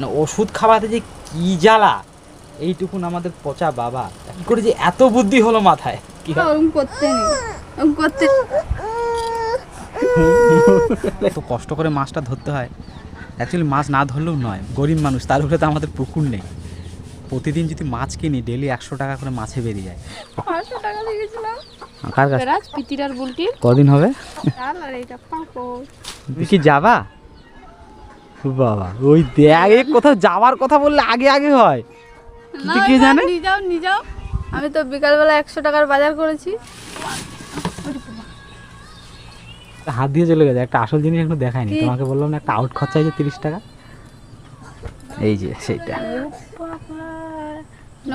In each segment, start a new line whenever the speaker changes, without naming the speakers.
মানে ওষুধ খাওয়াতে যে কি জ্বালা, এইটুকুন আমাদের পচা বাবা কি করে যে এত বুদ্ধি হলো মাথায়। কি এত কষ্ট করে মাছটা ধরতে হয়। অ্যাকচুয়ালি মাছ না ধরলেও নয়, গরিব মানুষ, তার উপরে তো আমাদের পুকুর নেই। প্রতিদিন যদি মাছ কিনি ডেলি 100 টাকা করে মাছে বেরিয়ে যায়।
500 টাকা লিখেছিলাম।
কার কাছে?
রাজ পিতিরার বুলটির।
কদিন হবে?
চাল আর এইটা পাঁপড়।
তুমি কি যাবা? বাবা ওই দেখ, কোথাও যাওয়ার কথা বললে আগে আগে হয়, কিন্তু কে জানে।
নিয়ে যাও। আমি তো বিকালবেলা 100 টাকার বাজার করেছি।
হাত দিয়ে চলে গেছে। একটা আসল জিনিস এখনো দেখায়নি তোমাকে, বললাম না একটা আউট খরচা হয়েছে 30 টাকা, এই যে সেইটা।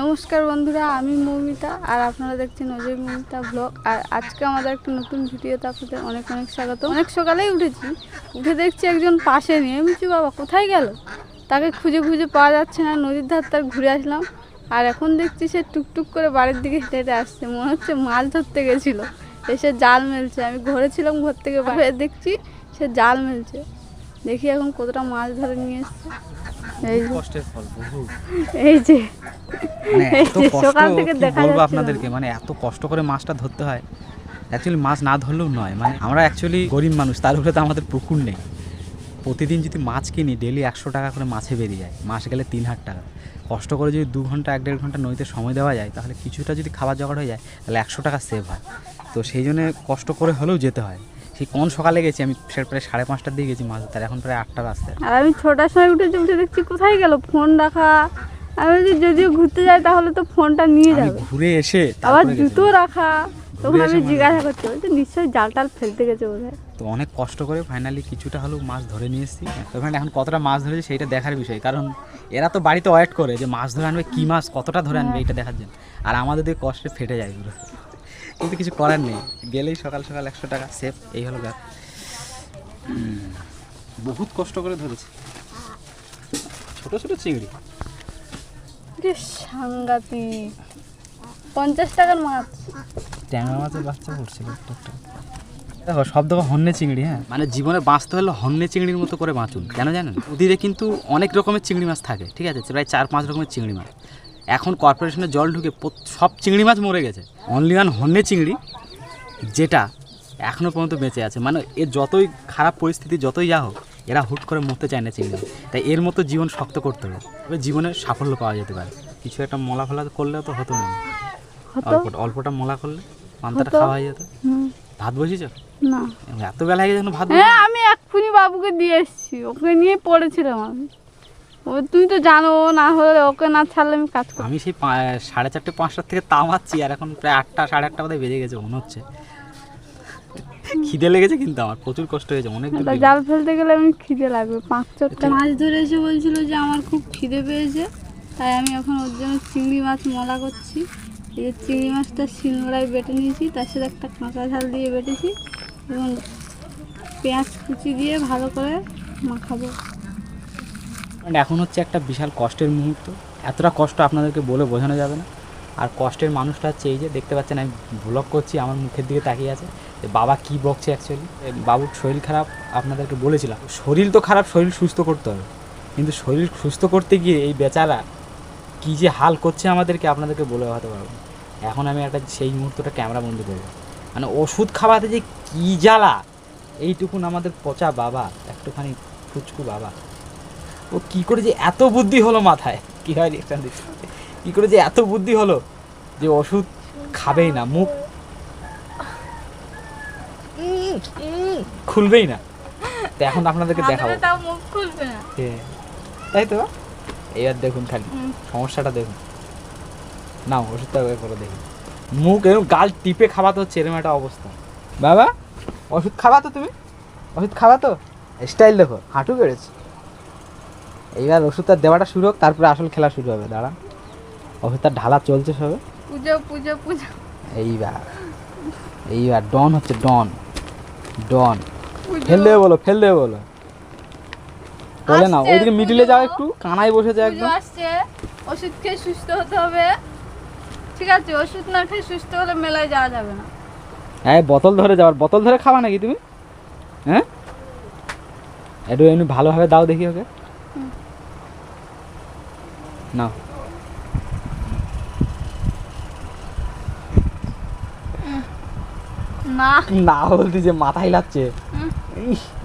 নমস্কার বন্ধুরা, আমি মৌমিতা আর আপনারা দেখছেন অজয় মৌমিতা ব্লগ। আর আজকে আমাদের একটা নতুন ভিডিওতে আপনাদের অনেক অনেক স্বাগত। অনেক সকালেই উঠে দেখছি একজন পাশে নিয়ে, আমি বলছি বাবা কোথায় গেল, তাকে খুঁজে পাওয়া যাচ্ছে না। নদীর ধার তার ঘুরে আসলাম, আর এখন দেখছি সে টুকটুক করে বাড়ির দিকে হেঁটে হেঁটে আসছে। মনে হচ্ছে মাছ ধরতে গেছিল, এসে জাল মেলছে। আমি ঘরে ছিলাম, ঘর থেকে বাইরে দেখছি সে জাল মেলছে। দেখি এখন কতটা মাছ ধরে নিয়ে এসছে।
কষ্টের ফল বহু।
এই যে
এত কষ্ট
সকাল থেকে
কি
দেখা
বলবো
যাচ্ছে
আপনাদেরকে, মানে এত কষ্ট করে মাছটা ধরতে হয়। অ্যাকচুয়ালি মাছ না ধরলেও নয়, মানে আমরা অ্যাকচুয়ালি গরিব মানুষ, তার উপরে তো আমাদের পুকুর নেই। প্রতিদিন যদি মাছ কিনি ডেলি 100 টাকা করে মাছে বেরিয়ে যায়, মাস গেলে 3,000 টাকা। কষ্ট করে যদি 2 ঘন্টা 1.5 ঘন্টা নদীতে সময় দেওয়া যায়, তাহলে কিছুটা যদি খাবার জোগাড় হয়ে যায়, তাহলে 100 টাকা সেভ হয়। তো সেই জন্য কষ্ট করে হলেও যেতে হয়। সেই কোন সকালে গেছি আমি, প্রায় 5:30টার দিকে গেছি মাছ ধরতে, এখন প্রায় 8টা রাস্তা।
আর আমি 6টার সময় উঠে দেখছি কোথায় গেল ফোন রাখা। আমি যদিও ঘুরতে যাই তাহলে তো ফোনটা নিয়ে যাবে,
ঘুরে এসে
আবার জুতো রাখা। তখন আমি জিজ্ঞাসা করতে বলছি নিশ্চয়ই জাল টাল ফেলতে গেছে বোধহয়।
তো অনেক কষ্ট করে ফাইনালি কিছুটা হলেও মাছ ধরে নিয়ে এসেছি। তো এখন কতটা মাছ ধরেছে সেইটা দেখার বিষয়, কারণ এরা তো বাড়িতে ওয়েট করে যে মাছ ধরে আনবে, কী মাছ কতটা ধরে আনবে এইটা দেখার জন্য। আর আমাদের দিয়ে কষ্টে ফেটে যায় পুরো, কিন্তু কিছু করার নেই। গেলেই সকাল 100 টাকা সেফ, এই হলো ব্যাপার। বহুত কষ্ট করে ধরেছি ছোট ছোট চিংড়ি।
সাংঘাতিক 50 টাকার মাছ।
ট্যাংরা মাছের বাচ্চা পড়ছিল একটা। দেখো সব দেখো হন্যে চিংড়ি। হ্যাঁ, মানে জীবনে বাঁচতে হলে হন্যে চিংড়ির মতো করে বাঁচুন। কেন জানেন? নদীতে কিন্তু অনেক রকমের চিংড়ি মাছ থাকে, ঠিক আছে, প্রায় 4-5 রকমের চিংড়ি মাছ। এখন কর্পোরেশনে জল ঢুকে সব চিংড়ি মাছ মরে গেছে। অনলি ওয়ান হন্যে চিংড়ি, যেটা এখনও পর্যন্ত বেঁচে আছে। মানে এর যতই খারাপ পরিস্থিতি, যতই যা হোক, এরা হুট করে মরতে চায় না চিংড়ি। তাই এর মতো জীবন শক্ত করতে হবে, তবে জীবনে সাফল্য পাওয়া যেতে পারে। কিছু একটা মলা ফলা করলেও তো হতো না, অল্পটা মলা করলে পান্তাটা খাওয়া হয়ে যেত। ভাত বসিয়েছ?
না,
এত বেলা হয়ে গেছে ভাত।
হ্যাঁ, আমি এক্ষুনি বাবুকে দিয়ে এসেছি, ওকে নিয়ে পড়েছিলাম আমি। তুমি তো জানো, না হলে ওকে না ছাড়লে আমি কাজ করি।
আমি সেই 4:30-5টার থেকে তামাচ্ছি, আর এখন প্রায় 8টা 8:30 বোধহয় বেজে গেছে মনে হচ্ছে। খিদে লেগেছে, কিন্তু আমার প্রচুর কষ্ট হয়েছে অনেক।
জাল ফেলতে গেলে আমি খিদে লাগবে। 5-4টা মাছ ধরে এসে বলছিল যে আমার খুব খিদে পেয়েছে, তাই আমি এখন ওর জন্য চিংড়ি মাছ মলা করছি। এই যে চিংড়ি মাছটা শিলনোড়ায় বেটে নিয়েছি, তার সাথে একটা কাঁচা ঝাল দিয়ে বেটেছি এবং পেঁয়াজ কুচি দিয়ে ভালো করে মাখাবো।
এখন হচ্ছে একটা বিশাল কষ্টের মুহূর্ত। এতটা কষ্ট আপনাদেরকে বলে বোঝানো যাবে না। আর কষ্টের মানুষটা হচ্ছে এই যে দেখতে পাচ্ছেন, আমি ব্লগ করছি, আমার মুখের দিকে তাকিয়ে আছে। বাবা কি বকছে অ্যাকচুয়ালি, বাবুর শরীর খারাপ। আপনাদেরকে বলেছিলাম শরীর তো খারাপ, শরীর সুস্থ করতে হবে, কিন্তু শরীর সুস্থ করতে গিয়ে এই বেচারা কী যে হাল করছে আমাদেরকে, আপনাদেরকে বলে বোঝাতে পারবো না। এখন আমি একটা সেই মুহূর্তটা ক্যামেরা বন্দি করবো। মানে ওষুধ খাওয়াতে যে কী জ্বালা, এইটুকুন আমাদের পচা বাবা, একটুখানি ফুচকু বাবা, ও কী করে যে এত বুদ্ধি হলো মাথায়, কী হয় রিয়েকশন দিচ্ছে, কী করে যে এত বুদ্ধি হলো যে ওষুধ খাবেই না, মুখ খুলবেই না। তো এখন আপনাদেরকে দেখাবো,
মুখ খুলবে না,
তাই তো। এবার দেখুন খালি সমস্যাটা দেখুন। না ওষুধটা করে দেখুন, মুখ এরকম গাল টিপে খাওয়াতে হচ্ছে, এরকম একটা অবস্থা। বাবা ওষুধ খাওয়া তো, তুমি ওষুধ খাওয়া তো, স্টাইল দেখো, হাঁটু বেড়েছে। এইবার ওষুধটা দেওয়াটা শুরু হোক, তারপরে আসল খেলা শুরু হবে। দাঁড়া, ওষুধটা ঢালা চলছে সবে।
পুজো
এইবার ডন হচ্ছে, ডন ফেল দেবে বলো, বলে না ওইদিকে মিডিলে যাও, একটু কানায় বসে যাও একদম।
ওষুধ খেয়ে সুস্থ হতে হবে, ঠিক আছে? ওষুধ না খেয়ে সুস্থ হলে মেলায় যাওয়া যাবে না।
হ্যাঁ, বোতল ধরে খাওয়া নাকি তুমি? হ্যাঁ, একটু এমনি ভালোভাবে দাও দেখি ওকে। না
না
না বলতে যে মাথায় লাগছে,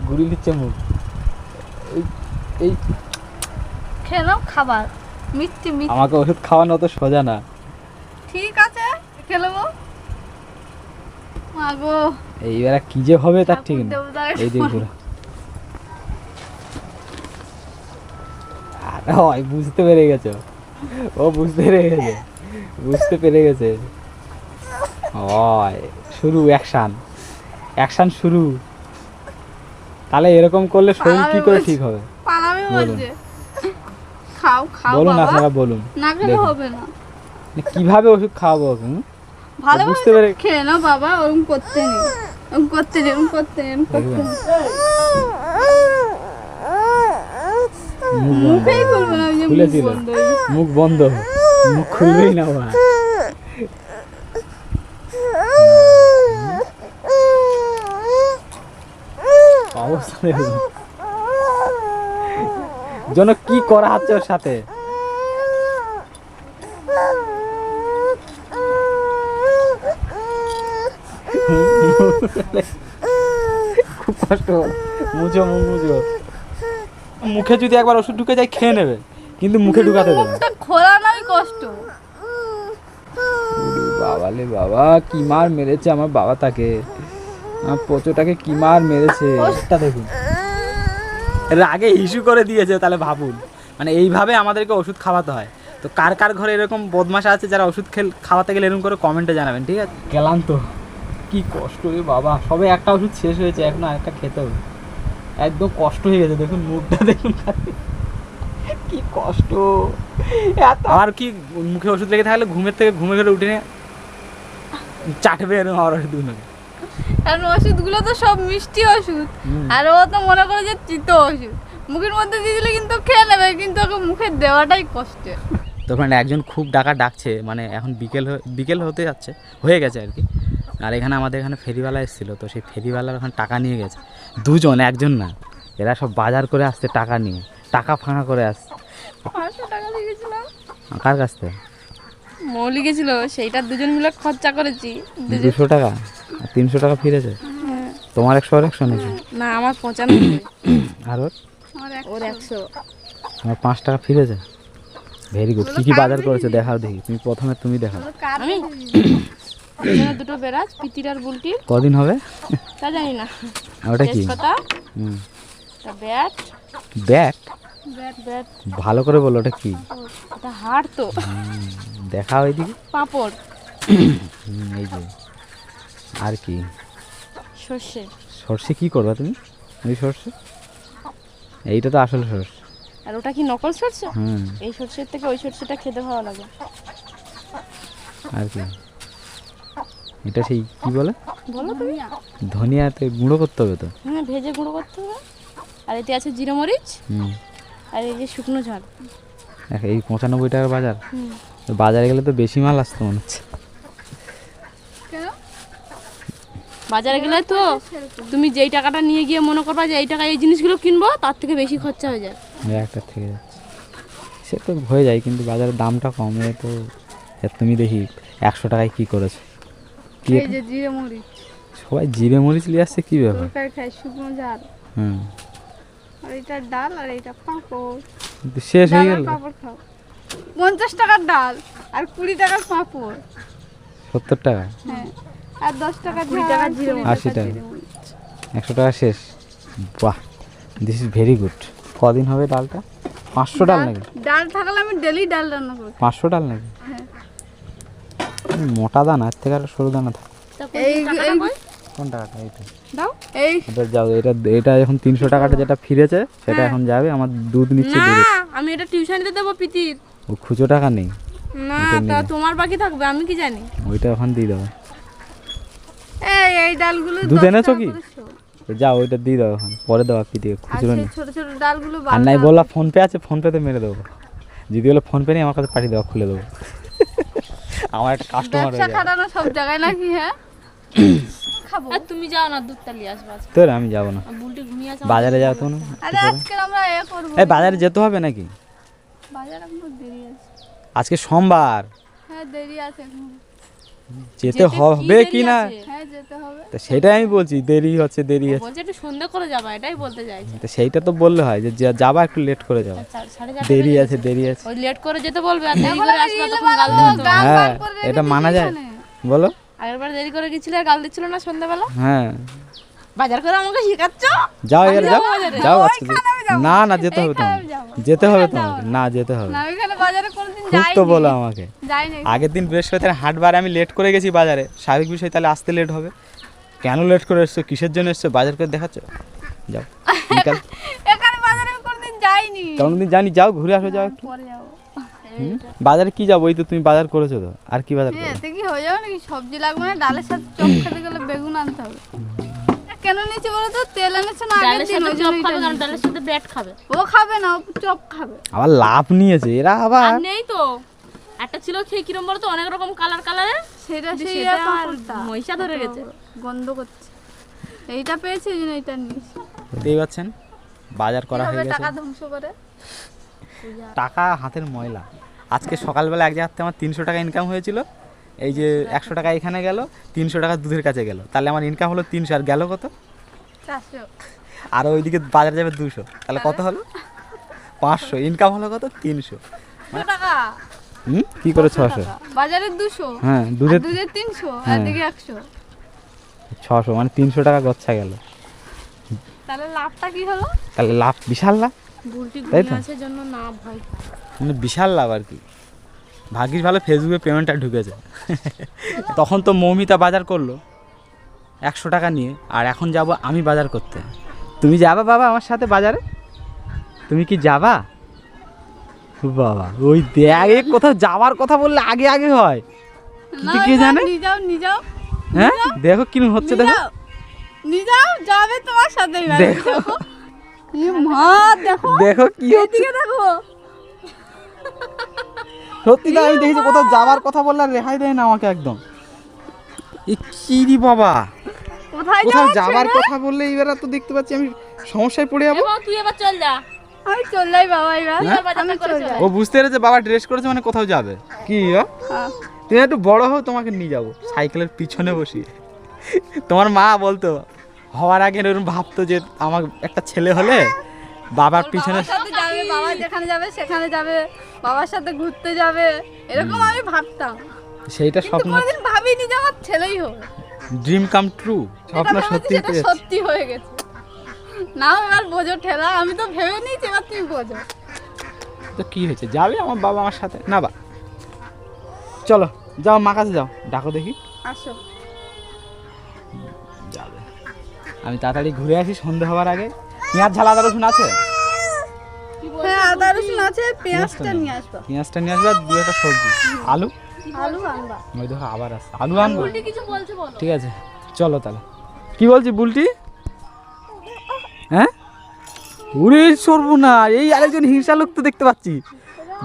ঘুরি দিচ্ছে মুখ। এই
খেয়ে নাও খাবার, মিষ্টি মিষ্টি।
আমাকে ওষুধ খাওয়ানো তো সোজা না।
ঠিক আছে খেয়ে নেবো। মাগো
এইবার কি যে হবে তার ঠিক নেই। এই দিক ঘুরা হয়, বুঝতে পেরে গেছো, ও বুঝতে পেরে গেছে, বুঝতে পেরে গেছে। হয় শুরু, অ্যাকশন অ্যাকশন শুরু। তাহলে এরকম করলে শরীর কি করে ঠিক হবে?
পালাবে
বলুন।
বলছে। খাও খাও
বলুন
বাবা,
আপনারা বলুন,
না খেলে
দেখুন।
হবে না।
কিভাবে ওষুধ খাওয়াবো ওকে?
ভালো
বুঝতে পেরে
খেয়ে নাও বাবা, ওরকম করতে নেই, ওরকম করতে নেই, ওরকম করতে নেই, ওরকম করতে
দেখবেন।
নেই।
মুখ বন্ধ,
মুখেই খুলবে না, ওই যে মুখ
খুলেছিল
বন্ধ হয়ে গেছে।
মুখ বন্ধ, মুখ খুলবেই না ভাই। অবস্থা দেখুন। যেন কি করা হচ্ছে ওর সাথে। খুব কষ্ট, মুছো মুখ মুছো। মুখে যদি একবার ওষুধ ঢুকে যায় খেয়ে নেবে, কিন্তু মুখে ঢুকাতে দেবে না।
মুখটা খোলা নয় কষ্ট।
বাবালে বাবা, কি মার মেরেছে আমার বাবা তাকে, আমার পোচোটাকে কি মার মেরেছে। ওটা দেখুন, এর আগে ইস্যু করে দিয়েছে। তাহলে ভাবুন, মানে এইভাবে আমাদেরকে ওষুধ খাওয়াতে হয়। তো কার কার ঘরে এরকম বদমাশ আছে যারা ওষুধ খাওয়াতে গেলে এরকম করে কমেন্টে জানাবেন, ঠিক আছে? গেলাম তো, কি কষ্ট রে বাবা। সবে একটা ওষুধ শেষ হয়েছে, এখনো আরেকটা খেতে হবে। একদম কষ্ট হয়ে গেছে, দেখুন মুখটা দেখুন, কি কষ্ট। আর কি মুখে ওষুধ লেগে থাকলে ঘুমের থেকে ঘুমে ঘরে উঠে নিয়ে চাটবে এরকম আর ওষুধ।
কারণ ওষুধগুলো তো সব মিষ্টি ওষুধ, আর ও তো মনে করে যে চিতো ওষুধ। মুখের মধ্যে দিয়ে দিলে কিন্তু খেয়ে নেবে, কিন্তু ওকে মুখে দেওয়াটাই কষ্টের।
তো ফ্রেন্ড, একজন খুব ডাকছে, মানে এখন বিকেল হতে যাচ্ছে, হয়ে গেছে আর কি। আর এখানে আমাদের এখানে ফেরিওয়ালা এসেছিলো, তো সেই ফেরিওয়ালার ওখানে টাকা নিয়ে গেছে। দুজন, একজন না, এরা সব বাজার করে আসছে টাকা নিয়ে, টাকা ফাঁকা করে আসছে।
500 টাকা লিখেছিলাম,
কার কাছ থেকে?
মৌ লিখেছিল, সেইটা দুজন মিলে খরচা করেছি।
200 টাকা আর 300 টাকা ফিরেছে। তোমার 100 আর 100 নাকি?
না, আমার 95।
আর ওর
ওর 100।
আমার 5 টাকা ফিরেছে। Very good. কি কি বাজার করেছে দেখাও দেখি, তুমি দেখাও।
আমি দুটো বেরাজ, পিতির আর বুলটির।
কদিন হবে
তা জানি না।
ওটা কি?
তেজপাতা,
হুম,
তা ব্যাট,
ব্যাট।
ব্যাট,
ভালো করে বলো ওটা কি?
এটা হাড় তো।
দেখাও এইদিকে।
পাঁপড়,
এই যে। আর কি?
সর্ষে।
সর্ষে কি করবা তুমি? ওই সর্ষে, এইটা তো আসল সর্ষে।
আর ওটা কি নকল সর্ষে?
হুম।
এই সর্ষের থেকে ওই সর্ষেটা খেতে ভালো লাগে।
আর কি? এটা সেই কি বলে?
বলো তুমি।
ধনিয়াতে গুঁড়ো করতে হবে তো।
হ্যাঁ, ভেজে গুঁড়ো করতে হবে। আর এতে আছে জিরে মরিচ,
হুম।
আর এই যে শুকনো ঝাল।
এই 95 টাকার বাজার।
হুম।
তো বাজারে গেলে তো বেশি মাল আসতো মনে হচ্ছে।
বাজারে গেলে তো তুমি যেই টাকাটা নিয়ে গিয়ে মনে করবা যে এই টাকায় এই জিনিসগুলো কিনবো, তার থেকে বেশি খরচা হয়ে যায়।
একটা থেকে যাচ্ছে, সে তো হয়ে যায়, কিন্তু বাজারের দামটা কম। এ তো তুমি দেখি 100 টাকায় কি করেছে। কি
এই যে জিরে মরিচ,
সবাই জিরে মরিচ নিয়ে আসছে, কি ব্যাপার?
তরকারি খাই শুকনো ঝাল,
হুম।
আর এটা ডাল, আর এটা পাঁপড়।
কিন্তু শেষ হয়ে
ডাল আর
গেল।
পাঁপড় খাও। 50 টাকার ডাল আর 20 টাকার পাঁপড়।
70 টাকা,
হ্যাঁ, আর 10 টাকার 20 টাকার জিরে মরিচ।
80 টাকা, 100 টাকা শেষ। বাহ, দিস ইজ ভেরি গুড। কদিন হবে ডালটা? 500 ডাল নাকি?
ডাল থাকলে আমি ডেলি ডাল রান্না করি।
500 ডাল নাকি?
হ্যাঁ।
মোটা দানা, এর থেকে আর সরু দানা থাকে।
এই
কোন টাকাটা? এইটা
দাও। এই
এটা যাও, এটা এখন 300 টাকাটা যেটা ফিরেছে সেটা এখন যাবে। আমার দুধ নিচ্ছে,
না,
দুধ।
আমি এটা টিউশনিতে দেবো পিতির।
ও খুচো টাকা নেই,
না, তা তোমার বাকি থাকবে, আমি কি জানি।
ওইটা ওখান দিয়ে দেবো।
এই ডালগুলো
দুধ
10
এনেছো
টাকা
কি?
করে শো।
তো যাও, ওইটা দিয়ে দাও ওখানে, পরে দেওয়া কি দিয়ে,
আর
খুচরো
সেই
নেই।
ছোট ছোট ডালগুলো
আর নাই বললা ফোন পে আছে, ফোন পেতে মেরে দেবো। যদি বলে ফোন পে নেই, আমার কাছে পাঠিয়ে দেওয়া, খুলে দেবো। আমার একটা কাস্টমার হয়ে
ব্যবসা
যাবে।
খাটানো সব জায়গায় নাকি? হ্যাঁ, খাবো। আর তুমি যাও না, দুধটা নিয়ে আসবা।
তোর আমি যাবো না,
বুলটি ঘুমিয়ে আছে।
বাজারে যাও তো না।
আরে আজকে আমরা করব।
এই বাজারে যেতে হবে নাকি?
বাজার এখনো দেরি আছে।
আজকে সোমবার,
হ্যাঁ দেরি আছে এখন।
যেতে হবে কি না?
হ্যাঁ যেতে হবে।
তো সেটাই আমি বলছি, দেরি হচ্ছে দেরি
ও
হচ্ছে।
বলছে একটু সন্ধ্যা করে যাবা, এটাই বলতে চাইছে।
তো সেইটা তো বললে হয় যে যাবা একটু লেট করে যাবা।
4:30
দেরি আছে দেরি আছে।
ওই লেট করে যেতে বলবে আর দেরি করে আসবে, তখন গাল দেবে তো।
গান
হ্যাঁ,
বার করে রেখে
এটা মানা
দিয়েছি
যায়?
এখানে।
বলো।
আগেরবার দেরি করে গেছিলে আর গাল দিচ্ছিল না সন্ধ্যাবেলা?
হ্যাঁ
বাজার করে আমাকে শেখাচ্ছ?
যাও এবার যাও যাও আজকে
ওইখানে আমি যাবো।
না না যেতে হবে
এইখানে
তোমাকে,
আমি যাবো।
যেতে হবে
ওইখানে
তোমাকে,
যাবো
না যেতে হবে।
না ওইখানে বাজারে কোনোদিন
খুব
যাইনি।
তো বলো আমাকে,
যাইনি।
আগের দিন বৃহস্পতিবার হাটবারে আমি লেট করে গেছি বাজারে, স্বাভাবিক বিষয়, তাহলে আসতে লেট হবে। কেন লেট করে এসছো, কিসের জন্য এসছো, বাজার করে দেখাচ্ছ? যাও বিকাল
এখানে বাজারে আমি কোনোদিন যাইনি।
কোনদিন জানি, যাও ঘুরে আসো, যাও একটু।
পরে যাবো।
বাজারে কি যাবো, ওই তো তুমি বাজার করেছো তো, আর কি বাজার
হ্যাঁ,
করবে?
এতে কি হয়ে যাবে নাকি? সবজি লাগবে না, ডালের সাথে চপ খেতে গেলে বেগুন আনতে হবে। কেন নিচে বলো তো? তেল এনেছে না আগের
ডালের
দিন,
সাথে
ওই
চপ
জন্য
খাবে,
এটা
কারণ
নিয়েছি।
ডালের সাথে ব্যাট খাবে।
ও খাবে না, ও চপ খাবে।
আবার লাভ নিয়েছে এরা আবার।
আর নেই তো, একটা ছিল খেয়ে কিরম বলো তো, অনেক রকম কালারের,
সেটা সেই
সেটা আর
পাঁপড়টা।
মহিষা ধরে গেছে।
গন্ধ করছে। এইটা পেয়েছি, এই জন্য এইটা নিয়েছি।
বুঝতেই পারছেন, বাজার করা হয়ে
কিভাবে
গেছে।
টাকা ধ্বংস করে?
টাকা হাতের ময়লা। আজকে সকালবেলা এক জায়গাতে আমার 300 টাকা ইনকাম হয়েছিল, এই যে 100 টাকা এখানে গেল, 300 টাকা দুধের কাছে গেল, তাহলে আমার ইনকাম হলো 300, আর গেল কত?
400
আর ওইদিকে বাজার যাবে 200, তাহলে কত হলো? 500। ইনকাম হলো কত? 300।
টাকা।
কি করে 600?
বাজারে 200,
হ্যাঁ
আর
দুধের
দুধের 300, আর
হ্যাঁ।
দিকে 100।
600, মানে 300 টাকা গচ্ছা গেল।
তাহলে লাভটা কি হলো?
তাহলে লাভ, বিশাল লাভ,
বুলটি
তাই তো?
ঘুমিয়ে আছে জন্য না ভয় পায়।
মানে বিশাল লাভ আর কি। ভাগ্যিস ভালো ফেসবুকে পেমেন্টটা ঢুকেছে। তখন তো মৌমিতা বাজার করলো 100 টাকা নিয়ে, আর এখন যাব আমি বাজার করতে। তুমি যাবা বাবা আমার সাথে বাজারে? তুমি কি যাবা? বাবা ওই দেখ, এই কোথাও যাওয়ার কথা বললে আগে আগে হয়,
না,
কিন্তু কে
ওইটা
জানে?
নিয়ে যাও, নিয়ে যাও,
হ্যাঁ দেখো কি হচ্ছে,
নিয়ে
দেখো
যাও, নিয়ে যাও, যাবে তোমার সাথে।
দেখো।
মা দেখো,
দেখো কি হচ্ছে,
এদিকে দেখো।
সত্যি তো আমি দেখেছি কোথাও যাওয়ার কথা বললে আর রেহাই দেয় না আমাকে একদম। এ কি রে বাবা,
কোথায়
কোথাও
যাওয়ার
যাওয়ার
ছেলে?
কথা বললে এবার তো দেখতে পাচ্ছি আমি সমস্যায় পড়ে যাবো।
এবং তুই এবার চল যা,
আমি চললাই বাবা, এবার
হ্যাঁ?
আমি চলে যাই।
ও বুঝতে পেরেছে বাবা ড্রেস করেছে মানে কোথাও যাবে। কি
হ্যাঁ।
তুমি একটু বড় হও, তোমাকে নিয়ে যাবো সাইকেলের পিছনে বসিয়ে। তোমার মা বলতো হওয়ার আগে এরকম ভাবতো যে আমার একটা ছেলে হলে বাবার পিছনে।
বাবার সাথে যাবে, বাবা যেখানে যাবে সেখানে যাবে, বাবার সাথে ঘুরতে যাবে, এরকম আমি ভাবতাম।
সেইটা
কিন্তু
স্বপ্ন,
কোনোদিন ভাবিনি যে আমার ছেলেই হবে।
ড্রিম কাম ট্রু, স্বপ্ন
যেটা
সত্যি
ভেবেছি
হতে
সেটা
যাচ্ছে।
সত্যি হয়ে গেছে। না এবার বোঝো ঠেলা, আমি তো ভেবে নিয়েছি, এবার তুমি বোঝো।
তো কি হয়েছে, যাবে আমার বাবা আমার সাথে না? বা চলো যাও, মা কাছে যাও, ডাকো দেখি।
আসো।
যাবে, আমি তাড়াতাড়ি ঘুরে আসি সন্ধে হওয়ার আগে। পেঁয়াজ ঝাল আদা রসুন আছে?
হ্যাঁ আদা রসুন আছে, পেঁয়াজটা নিয়ে আসবো।
পেঁয়াজটা নিয়ে আসবে, আর দু একটা সবজি, আলু।
আলু আনবা।
ওই দেখো আবার আসছে, আলু আনবো।
বুলটি কিছু বলছে বলো।
ঠিক আছে চলো তাহলে। কি বলছি বুলটি? হ্যাঁ উড়ে সরবো না, এই আরেকজন হিংসা লোক তো দেখতে পাচ্ছি।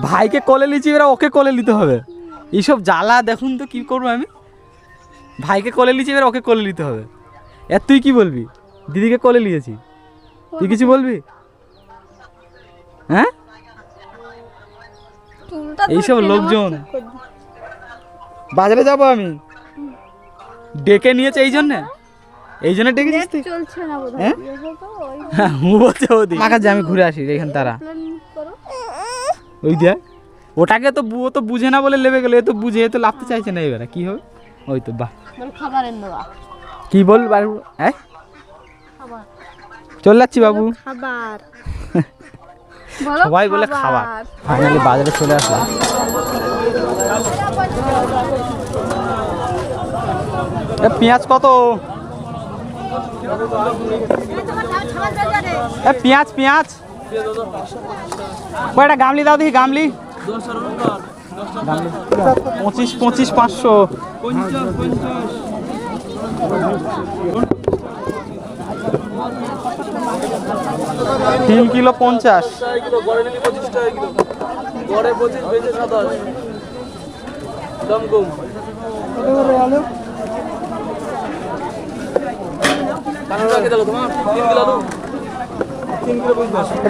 ভাইকে কোলে নিচ্ছি, এবার ওকে কোলে নিতে হবে। এইসব জ্বালা দেখুন তো কি করবো আমি। ভাইকে কোলে নিচ্ছি, এবার ওকে কোলে নিতে হবে। এর তুই কি বলবি? দিদিকে কোলে নিয়েছি, তুই কিছু বলবি? হ্যাঁ
চুলটা তো
এইসব
টেনে
লোকজন।
আমার ঠিক করে দিও।
বাজারে যাব আমি, ডেকে নিয়েছে এই জন্যে, এই জন্য ডেকেছিস তুই?
চলছে না বোধহয়।
হ্যাঁ?
দেখো তো, ওই
হ্যাঁ ও বলছে ওদি মাকা যে আমি ঘুরে আসি এখান তারা।
plan করো।
ওই দেখ ওটাকে তো ও তো বুঝে না বলে লেবে গেলো, এ তো বুঝে, এ তো লাভতে চাইছে না, এবারে কি হবে? ওই তো বাহ,
বল খাবার এনে দাও।
কি বল বাবু? হ্যাঁ
খাবার
চলে যাচ্ছি বাবু।
খাবার বলো,
সবাই বলে খাবার। ফাইনালি বাজারে চলে আসলাম। এ পেঁয়াজ কত? এ পেঁয়াজ পেঁয়াজ কয়টা গামলি দাও দেখি, গামলি। 25 25 500। 3 কিলো 50।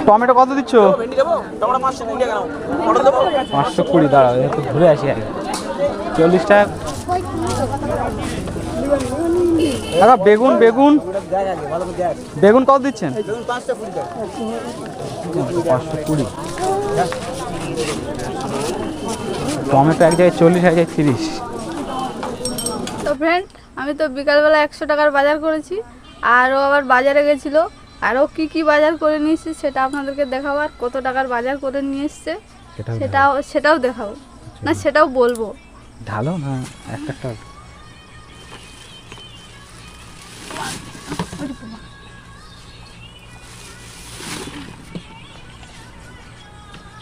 টমেটো কত দিচ্ছ? 520, দাঁড়াও একটু ঘুরে আসি আগে। 40 টাকা। দাদা বেগুন বেগুন বেগুন কত দিচ্ছেন? 520। টমেটো এক জায়গায় 40, এক জায়গায় 30।
তো ফ্রেন্ড, আমি তো বিকালবেলা 100 টাকার বাজার করেছি, আরও আবার বাজারে গেছিলো, আরও কি বাজার করে নিয়ে এসেছি সেটা আপনাদেরকে দেখাবো, আর কত টাকার বাজার করে নিয়ে এসছে সেটাও দেখাবো, না সেটাও বলবো।
ঢালো না একটা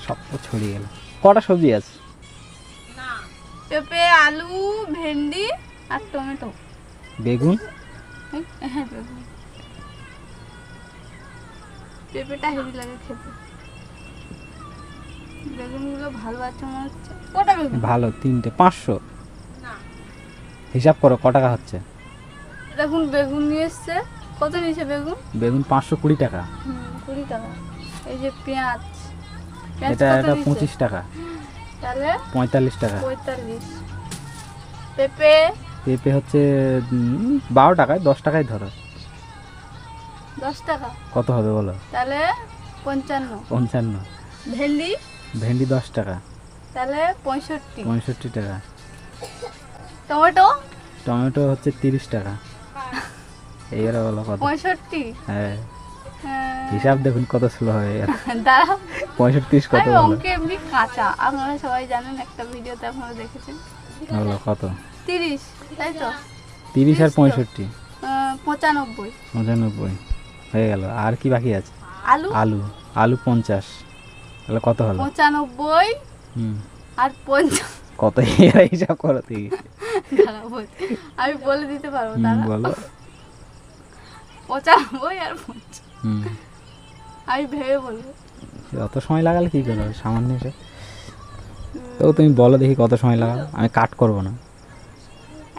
সব তো ছড়িয়ে গেল। কটা সবজি আছে?
পেঁপে, আলু, ভেন্ডি আর টমেটো,
বেগুন।
হ্যাঁ বেগুন। পেঁপেটা হেভি লাগে খেতে, বেগুনগুলো ভালো আছে মনে হচ্ছে। কটা বেগুন?
ভালো 3টে 500। হিসাব করো ক টাকা হচ্ছে।
দেখুন বেগুন নিয়ে এসছে, কত নিয়েছে বেগুন?
বেগুন 520 টাকা।
20 টাকা। এই যে পেঁয়াজ,
এটা
কত
এটা
নিয়েছে?
25 টাকা।
তাহলে
45 টাকা।
45। পেঁপে
পেঁপে হচ্ছে 12 টাকায়, 10 টাকায় ধরো।
10 টাকা।
কত হবে বলো?
তাহলে 55।
55।
ভেন্ডি
ভেন্ডি 10 টাকা।
তাহলে 65।
65 টাকা।
টমেটো
টমেটো হচ্ছে 30 টাকা। এইবারে বলো কত?
65।
হ্যাঁ,
হ্যাঁ,
হিসাব দেখুন কত স্লো হয়ে গেল।
দাঁড়াও,
35 কত
আমি
বলো?
অঙ্কে এমনি কাঁচা, আপনারা সবাই জানেন, একটা ভিডিওতে আপনারা দেখেছেন।
বলো কত?
30, তাই তো?
30 আর 65।
95।
95 হয়ে গেল। আর কি বাকি আছে?
আলু
আলু। আলু 50। তাহলে কত হলো?
95
হুম,
আর 50।
কত এরা হিসাব করো তুই?
দাঁড়াও বলছি, আমি বলে দিতে পারবো। দাঁড়াও,
বলো।
95 আর 50।
হুম,
আমি ভেবে বলবো।
অত সময় লাগালে কি করবে সামান্য হিসাব? তো তুমি বলো দেখি কত সময় লাগাও, আমি কাট করবো না।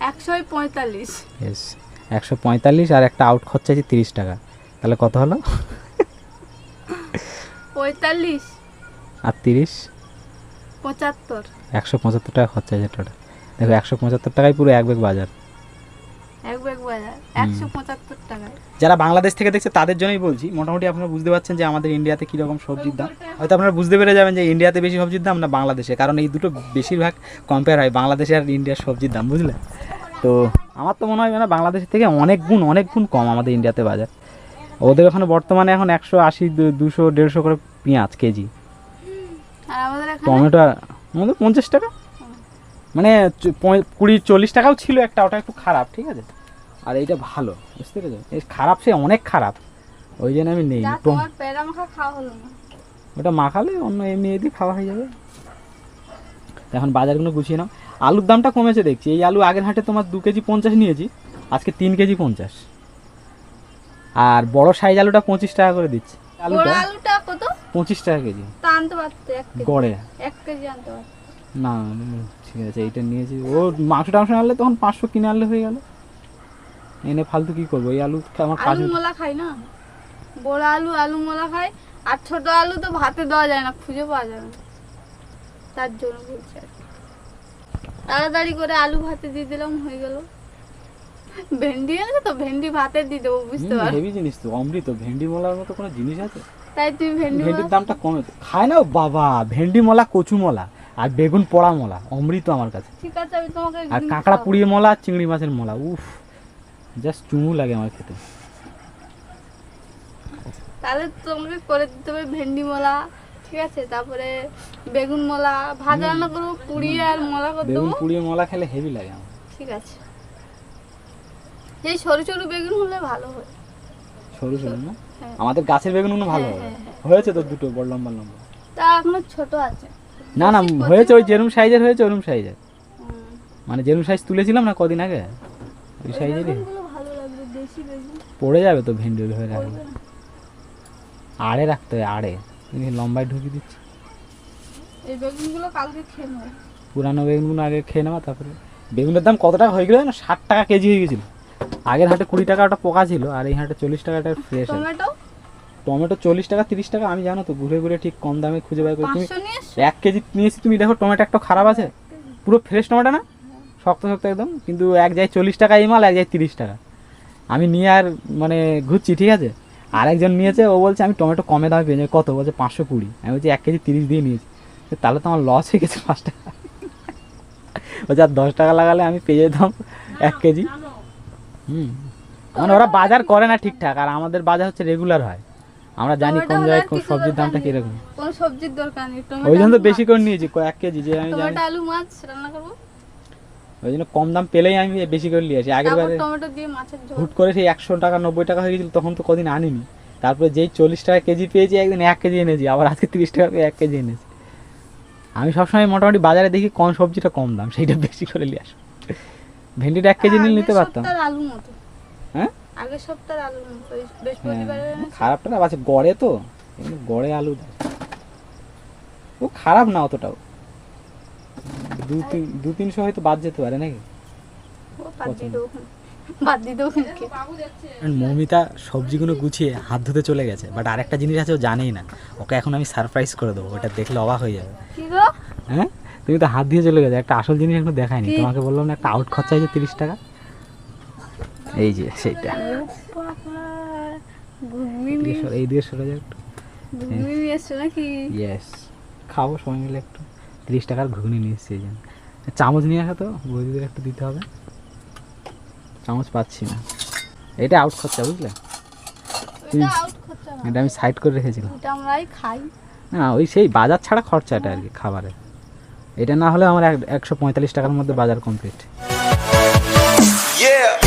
145।
ইয়েস, 145 আর একটা আউট খরচা আছে 30 টাকা। তাহলে কত হলো?
45
আর 30
75।
175 টাকা খরচা আছে টোটাল। দেখো 175 টাকায় পুরো এক ব্যাগ বাজার।
এক ব্যাগ বাজার 175 টাকায়।
যারা বাংলাদেশ থেকে দেখছে তাদের জন্যই বলছি, মোটামুটি আপনারা বুঝতে পারছেন যে আমাদের ইন্ডিয়াতে কীরকম সবজির দাম। হয়তো আপনারা বুঝতে পেরে যাবেন যে ইন্ডিয়াতে বেশি সবজির দাম না বাংলাদেশে, কারণ এই দুটো বেশিরভাগ কম্পেয়ার হয়, বাংলাদেশে আর ইন্ডিয়ার সবজির দাম, বুঝলে? তো আমার তো মনে হয় না বাংলাদেশের থেকে অনেক গুণ কম আমাদের ইন্ডিয়াতে বাজার। ওদের ওখানে বর্তমানে এখন 180, 200, 150 করে পেঁয়াজ কেজি।
আর আমাদের এখানে
টমেটো আমাদের 50 টাকা, মানে 20-40 টাকাও ছিল একটা, ওটা একটু খারাপ, ঠিক আছে। আর এইটা ভালো, বুঝতে পেরেছো? এই খারাপ সে অনেক খারাপ, ওই জন্য আমি নেই।
যা তোমার পেড়া মাখা খাওয়া হলো না।
ওটা মাখালে অন্য এমনি এদিকে খাওয়া হয়ে যাবে। এখন বাজারগুলো গুছিয়ে নাও। আলুর দামটা কমেছে দেখছি। এই আলু আগের হাটে তোমার 2 কেজি 50 নিয়েছি, আজকে 3 কেজি 50। আর বড় সাইজ আলুটা 25 টাকা করে দিচ্ছে।
বড়
আলুটা
আলুটা কত?
25 টাকা কেজি
তা আনতে পারতে 1 কেজি।
গড়ে।
1 কেজি আনতে পারতে।
না ঠিক আছে, এইটা নিয়েছি। ও মাংস টাংস আনলে তখন 500 কিনে আনলে হয়ে গেল। এনে ফালতু কি করবো? এই আলু আমার
আলু মোলা খাই না, বড় আলু মোলা খাই। আর ছোট আলু তো ভাতে দেওয়া যায় না, খুঁজে পাওয়া যাবে না, তার জন্য বলছি আর কি। তাড়াতাড়ি করে আলু ভাতে দিয়ে দিলাম, হয়ে গেল। ভেন্ডি আছে তো, ভেন্ডি ভাতে দিয়ে দেবো, বুঝতে পারো?
হেভি জিনিস তো, অমৃত। ভেন্ডি মলার মতো কোনো জিনিস আছে?
তাই তুমি ভেন্ডি
ভেন্ডির দামটা কমে খায় না বাবা। ভেন্ডি মলা, কচু মলা আর বেগুন পোড়া মলা অমৃত আমার কাছে।
ঠিক আছে, আমি তোমাকে
আর
একদিন
কাঁকড়া
খাওয়াবো।
পুড়িয়ে মলা আর চিংড়ি মাছের মলা, উফ, জাস্ট চুমু লাগে আমার খেতে।
তাহলে তোমাকে করে দিতে হবে ভেন্ডি মোলা, ঠিক আছে। তারপরে বেগুন মোলা ভাজা রান্না করবো, পুড়িয়ে আর মোলা করে
বেগুন
দেবো,
পুড়িয়ে মলা খেলে হেভি লাগে আমার।
ঠিক আছে। এই সরু সরু বেগুন হলে ভালো হয়।
সরু সরু না?
হ্যাঁ।
আমাদের গাছের বেগুনগুলো ভালো
হ্যাঁ,
হবে।
হ্যাঁ,
হয়েছে তো দুটো বড় লম্বা লম্বা।
তা এখনো ছোট আছে।
না না,
বেশি
হয়েছে
কচি
ওই যেরম সাইজের হয়েছে ওরম সাইজের,
হুম।
মানে যেরম সাইজ তুলেছিলাম না কদিন আগে, ওই সাইজেরই।
বেগুনগুলো ভালো লাগবে, দেশি বেগুন।
পড়ে যাবে তো ভেন্ডি হয়ে রাখবে।
পড়বে না।
আড়ে রাখতে হবে, আড়ে। তুমি লম্বায় ঢুকিয়ে দিচ্ছি।
এই বেগুনগুলো কালকে খেয়ে নেবো।
পুরানো বেগুনগুলো আগে খেয়ে নেওয়া, তারপরে বেগুনের দাম কত টাকা হয়ে গেলো না? 60 টাকা কেজি হয়ে গেছিলো। আগের হাটে 20 টাকা ওটা পোকা ছিল, আর এই হাটে 40 টাকাটা ফ্রেশ।
টমেটো
টমেটো 40 টাকা 30 টাকা, আমি জানো তো ঘুরে ঘুরে ঠিক কম দামে খুঁজে বের করি। তুমি
500 নিয়ে এসছো?
1 কেজি নিয়েছি, তুমি দেখো টমেটো একটা খারাপ আছে, পুরো ফ্রেশ টমেটো না, শক্ত শক্ত একদম, কিন্তু এক যায় 40 টাকা এই মাল, এক যায় 30 টাকা। আমি নিয়ে আর মানে ঘুরছি, ঠিক আছে, আরেকজন নিয়েছে, ও বলছে আমি টমেটো কমে দামে পেয়ে যাই, কত বলছে 520, আমি বলছি 1 কেজি 30 দিয়ে নিয়েছি, তাহলে তো আমার লস হয়ে গেছে 5 টাকা। বলছে আর 10 টাকা লাগালে আমি পেয়ে যেতাম 1 কেজি। মানে ওরা বাজার করে না ঠিকঠাক, আর আমাদের বাজার হচ্ছে রেগুলার হয়, আমরা জানি
টমেটো
কোন
হলে
জায়গায়
আর
কোন
কিছু
সবজির
দরকার
দামটা
নেই।
কীরকম।
কোনো সবজির দরকার নেই,
ওই জন্য তো
আলু,
বেশি করে নিয়েছি 1 কেজি, যে আমি জানি,
টমেটো আলু মাছ রান্না করবো,
ওই জন্য কম দাম পেলেই আমি বেশি করে নিয়ে আসি। আগের
তারপর
বারে
টমেটো দিয়ে মাছের ঝোল।
হুট করে সেই 100 টাকা 90 টাকা হয়ে গেছিল, তখন তো কদিন আনিনি, তারপরে যেই 40 টাকা কেজি পেয়েছি একদিন 1 কেজি এনেছি, আবার আজকে 30 টাকা পেয়ে 1 কেজি এনেছি। আমি সবসময় মোটামুটি বাজারে দেখি কোন সবজিটা কম দাম, সেইটা বেশি করে নিয়ে আসি। ভেন্ডিটা 1 কেজি নিলে নিতে পারতাম।
আগের সপ্তাহের আলুর মতো,
হ্যাঁ
আগের সপ্তাহের আলুর মতো, ওই
হ্যাঁ,
বৃহস্পতিবারে এনেছি।
খারাপটা না আছে গড়ে, তো এমনি গড়ে আলু দেয়, ও খারাপ না অতটাও, 200-300 হয়তো বাদ যেতে পারে নাকি।
ও বাদ দিয়ে দেবো ওখানে। বাদ দিয়ে দেবো ওখানকে।
মৌমিতা সবজিগুলো গুছিয়ে হাত ধুতে চলে গেছে, বাট আরেকটা জিনিস আছে ও জানেই না, ওকে এখন আমি সারপ্রাইজ করে দেবো, ওটা দেখলে অবাক হয়ে যাবে।
কি গো?
হ্যাঁ, তুমি তো হাত দিয়ে চলে গেছো, একটা আসল জিনিস এখনো দেখায়নি,
কি?
তোমাকে বললাম না একটা আউট খরচা হয়েছে 30 টাকা, এই যে সেইটা।
ও বাবা, ঘুগনি নিয়ে
এই দিয়ে সরে যাও একটু।
ঘুগনি নিয়ে এসছো নাকি?
ইয়েস, খাবো সবাই মিলে একটু, 30 টাকার ঘুগনি নিয়ে এসছি এই জন্য। চামচ নিয়ে আসো তো, বৌদিদের একটু দিতে হবে, চামচ পাচ্ছি না, এটা আউট খরচা বুঝলে,
ওইটা আউট খরচা না,
এটা আমি সাইড করে রেখেছিলাম।
এটা আমরাই খাই।
না ওই সেই বাজার ছাড়া খরচাটা আর কি খাবারের, এটা না হলে আমার 145 টাকার মধ্যে বাজার কমপ্লিট।
Yeah.